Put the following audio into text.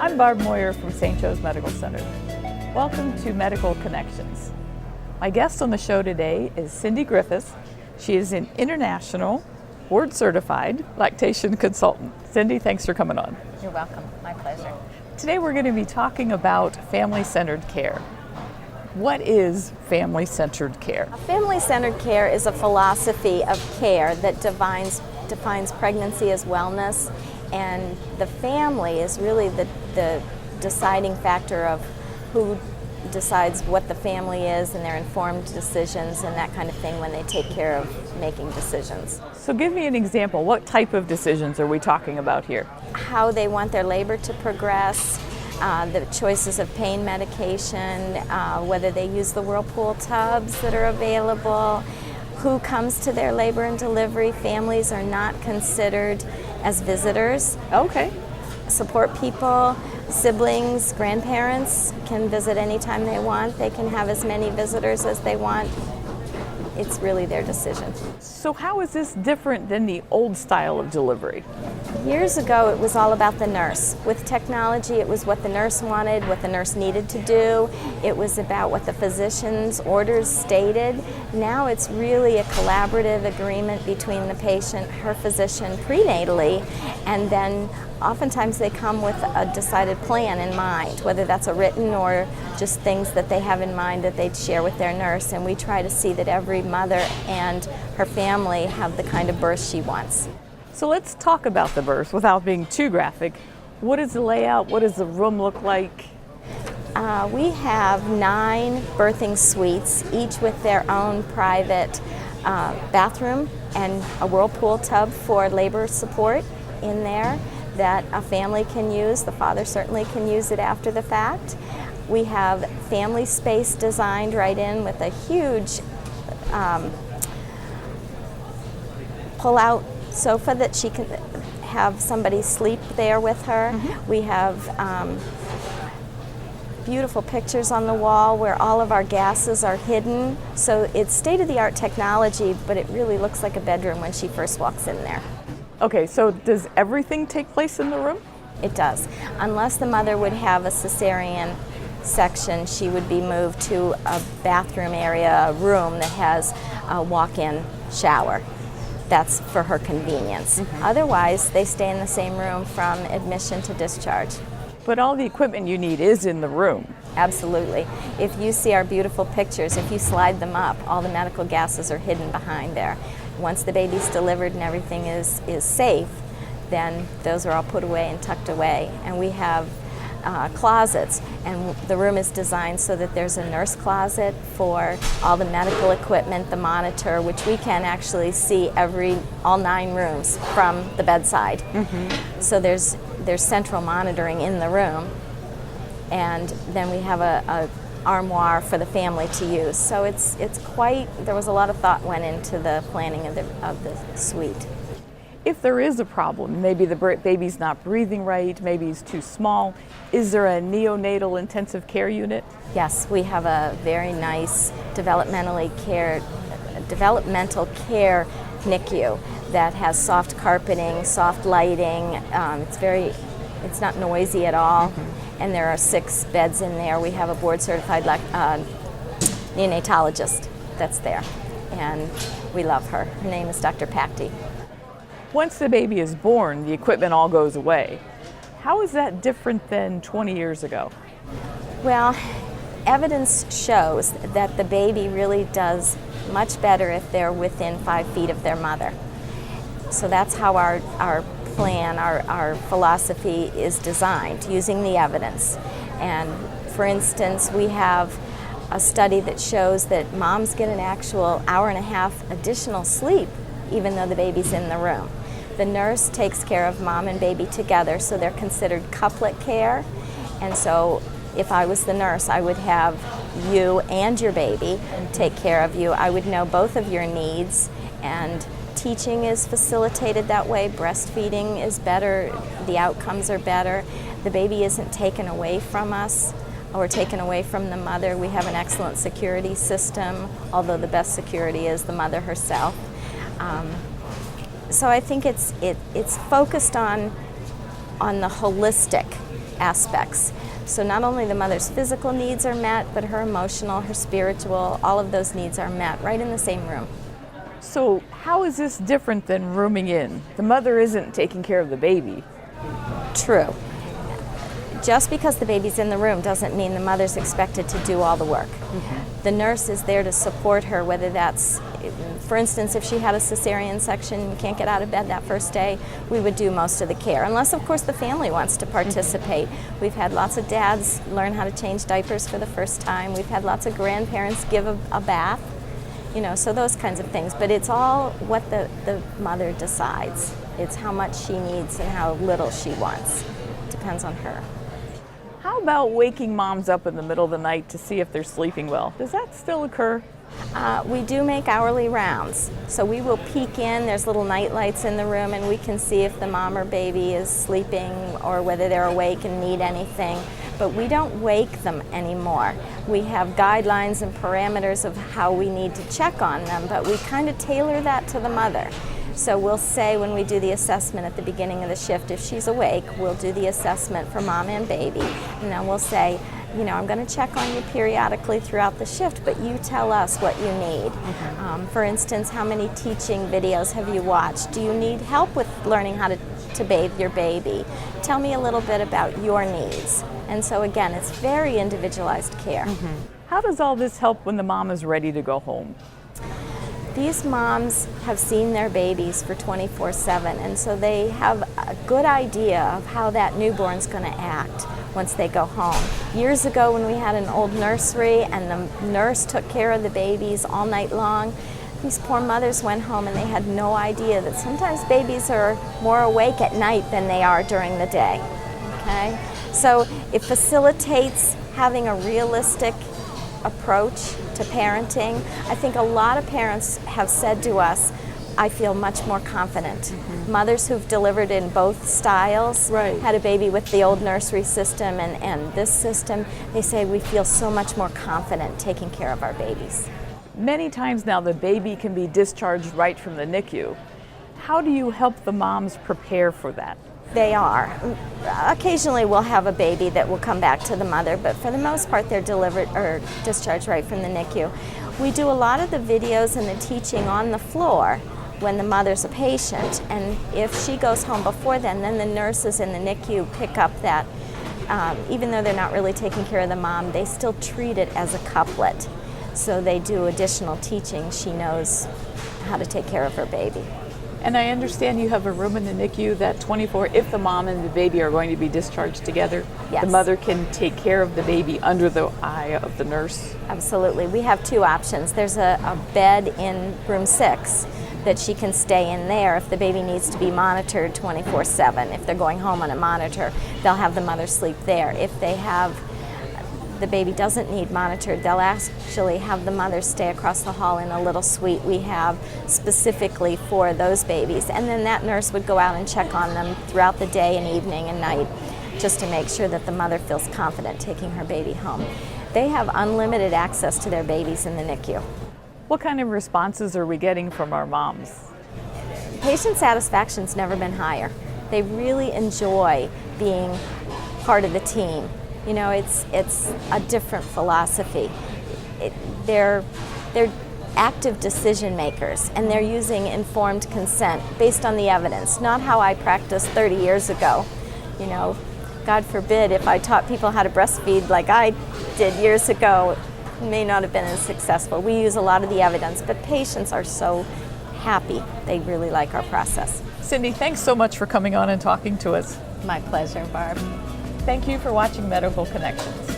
I'm Barb Moyer from St. Joe's Medical Center. Welcome to Medical Connections. My guest on the show today is Cindy Griffiths. She is an international board-certified lactation consultant. Cindy, thanks for coming on. You're welcome. My pleasure. Today we're going to be talking about family-centered care. What is family-centered care? Family-centered care is a philosophy of care that defines pregnancy as wellness, and the family is really the deciding factor of who decides what the family is and their informed decisions and that kind of thing when they take care of making decisions. So give me an example. What type of decisions are we talking about here? How they want their labor to progress, the choices of pain medication, whether they use the Whirlpool tubs that are available, who comes to their labor and delivery. Families are not considered as visitors. Okay. Support people, siblings, grandparents can visit anytime they want. They can have as many visitors as they want. It's really their decision. So how is this different than the old style of delivery? Years ago, it was all about the nurse. With technology, it was what the nurse wanted, what the nurse needed to do. It was about what the physician's orders stated. Now it's really a collaborative agreement between the patient, her physician prenatally, and then oftentimes they come with a decided plan in mind, whether that's a written or just things that they have in mind that they'd share with their nurse. And we try to see that every mother and her family have the kind of birth she wants. So let's talk about the birth without being too graphic. What is the layout? What does the room look like? We have 9 birthing suites, each with their own private bathroom and a Whirlpool tub for labor support in there that a family can use. The father certainly can use it after the fact. We have family space designed right in with a huge pull-out sofa that she can have somebody sleep there with her. Mm-hmm. We have beautiful pictures on the wall where all of our gases are hidden. So it's state-of-the-art technology, but it really looks like a bedroom when she first walks in there. Okay, so does everything take place in the room? It does. Unless the mother would have a cesarean section, she would be moved to a bathroom area, a room that has a walk-in shower. That's for her convenience. Mm-hmm. Otherwise, they stay in the same room from admission to discharge. But all the equipment you need is in the room. Absolutely. If you see our beautiful pictures, if you slide them up, all the medical gases are hidden behind there. Once the baby's delivered and everything is safe, then those are all put away and tucked away. And we have closets, and the room is designed so that there's a nurse closet for all the medical equipment, the monitor, which we can actually see all 9 rooms from the bedside. Mm-hmm. So there's central monitoring in the room, and then we have a armoire for the family to use. So it's quite, there was a lot of thought went into the planning of the suite. If there is a problem, maybe the baby's not breathing right, maybe he's too small, is there a neonatal intensive care unit? Yes, we have a very nice developmental care NICU that has soft carpeting, soft lighting. It's not noisy at all. Mm-hmm. And there are 6 beds in there. We have a board-certified neonatologist that's there, and we love her. Her name is Dr. Pakti. Once the baby is born, the equipment all goes away. How is that different than 20 years ago? Well, evidence shows that the baby really does much better if they're within 5 feet of their mother. So that's how our plan, our philosophy is designed, using the evidence. And for instance, we have a study that shows that moms get an actual hour and a half additional sleep even though the baby's in the room. The nurse takes care of mom and baby together, so they're considered couplet care. And so if I was the nurse, I would have you and your baby take care of you. I would know both of your needs, and teaching is facilitated that way. Breastfeeding is better. The outcomes are better. The baby isn't taken away from us or taken away from the mother. We have an excellent security system, although the best security is the mother herself. So I think it's focused on the holistic aspects. So not only the mother's physical needs are met, but her emotional, her spiritual, all of those needs are met right in the same room. So how is this different than rooming in? The mother isn't taking care of the baby. True. Just because the baby's in the room doesn't mean the mother's expected to do all the work. The nurse is there to support her, whether that's, for instance, if she had a cesarean section and can't get out of bed that first day, we would do most of the care, unless of course the family wants to participate. We've had lots of dads learn how to change diapers for the first time. We've had lots of grandparents give a bath, you know, so those kinds of things. But it's all what the mother decides. It's how much she needs and how little she wants. Depends on her. How about waking moms up in the middle of the night to see if they're sleeping well? Does that still occur? We do make hourly rounds. So we will peek in, there's little night lights in the room, and we can see if the mom or baby is sleeping or whether they're awake and need anything. But we don't wake them anymore. We have guidelines and parameters of how we need to check on them, but we kind of tailor that to the mother. So we'll say when we do the assessment at the beginning of the shift, if she's awake, we'll do the assessment for mom and baby. And then we'll say, you know, I'm going to check on you periodically throughout the shift, but you tell us what you need. For instance, how many teaching videos have you watched? Do you need help with learning how to bathe your baby? Tell me a little bit about your needs. And so again, it's very individualized care. How does all this help when the mom is ready to go home? These moms have seen their babies for 24/7, and so they have a good idea of how that newborn's going to act once they go home. Years ago when we had an old nursery and the nurse took care of the babies all night long, these poor mothers went home and they had no idea that sometimes babies are more awake at night than they are during the day. Okay? So it facilitates having a realistic approach to parenting. I think a lot of parents have said to us, I feel much more confident. Mothers who've delivered in both styles, had a baby with the old nursery system and this system, they say we feel so much more confident taking care of our babies. Many times now the baby can be discharged right from the NICU. How do you help the moms prepare for that? They are. Occasionally we'll have a baby that will come back to the mother, but for the most part they're delivered or discharged right from the NICU. We do a lot of the videos and the teaching on the floor when the mother's a patient, and if she goes home before then the nurses in the NICU pick up that, even though they're not really taking care of the mom, they still treat it as a couplet. So they do additional teaching. She knows how to take care of her baby. And I understand you have a room in the NICU that 24, if the mom and the baby are going to be discharged together, Yes. the mother can take care of the baby under the eye of the nurse. Absolutely. We have two options. There's a bed in room 6 that she can stay in there if the baby needs to be monitored 24/7. If they're going home on a monitor, they'll have the mother sleep there. If the baby doesn't need monitored, they'll actually have the mother stay across the hall in a little suite we have specifically for those babies. And then that nurse would go out and check on them throughout the day and evening and night just to make sure that the mother feels confident taking her baby home. They have unlimited access to their babies in the NICU. What kind of responses are we getting from our moms? Patient satisfaction's never been higher. They really enjoy being part of the team. You know, it's a different philosophy. They're active decision makers, and they're using informed consent based on the evidence, not how I practiced 30 years ago. You know, God forbid if I taught people how to breastfeed like I did years ago, it may not have been as successful. We use a lot of the evidence, but patients are so happy. They really like our process. Cindy, thanks so much for coming on and talking to us. My pleasure, Barb. Thank you for watching Medical Connections.